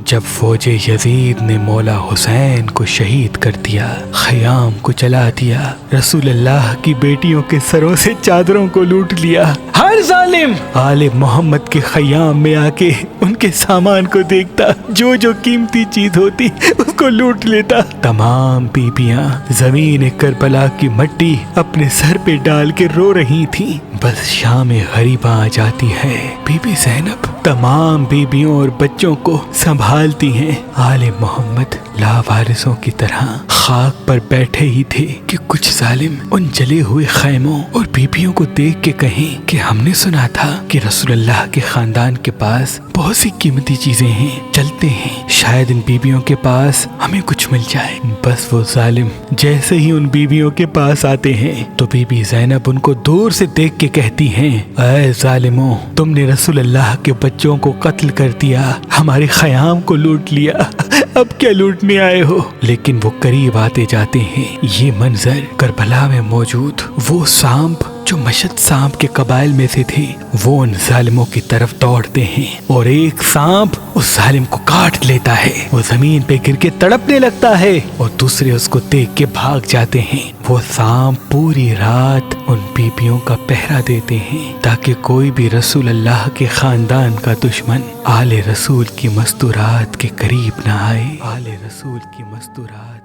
جب فوج یزید نے مولا حسین کو شہید کر دیا، خیام کو جلا دیا، رسول اللہ کی بیٹیوں کے سروں سے چادروں کو لوٹ لیا، ہر ظالم آل محمد کے خیام میں آ کے ان کے سامان کو دیکھتا، جو جو قیمتی چیز ہوتی اس کو لوٹ لیتا۔ تمام بیبیاں زمین کربلا کی مٹی اپنے سر پہ ڈال کے رو رہی تھیں۔ بس شام غریباں آ جاتی ہے، بی بی زینب تمام بیبیوں اور بچوں کو سنبھالتی ہیں۔ آل محمد لاوارثوں کی طرح خاک پر بیٹھے ہی تھے کہ کچھ ظالم ان جلے ہوئے خیموں اور بیبیوں کو دیکھ کے کہیں کہ ہم نے سنا تھا کہ رسول اللہ کے خاندان کے پاس بہت سی قیمتی چیزیں ہیں، چلتے ہیں، شاید ان بیبیوں کے پاس ہمیں کچھ مل جائے۔ بس وہ ظالم جیسے ہی ان بیبیوں کے پاس آتے ہیں تو بی بی زینب ان کو دور سے دیکھ کے کہتی ہیں، اے ظالموں، تم نے رسول اللہ کے بچوں کو قتل کر دیا، ہمارے خیام کو لوٹ لیا، اب کیا لوٹنے آئے ہو؟ لیکن وہ قریب آتے جاتے ہیں۔ یہ منظر کربلا میں موجود وہ سانپ جو مشد سانپ کے قبائل میں سے تھے، وہ ان ظالموں کی طرف دوڑتے ہیں اور ایک سانپ اس ظالم کو کاٹ لیتا ہے، وہ زمین پہ گر کے تڑپنے لگتا ہے اور دوسرے اس کو دیکھ کے بھاگ جاتے ہیں۔ وہ سانپ پوری رات ان بیبیوں کا پہرا دیتے ہیں تاکہ کوئی بھی رسول اللہ کے خاندان کا دشمن آل رسول کی مستورات کے قریب نہ آئے۔ آل رسول کی مستورات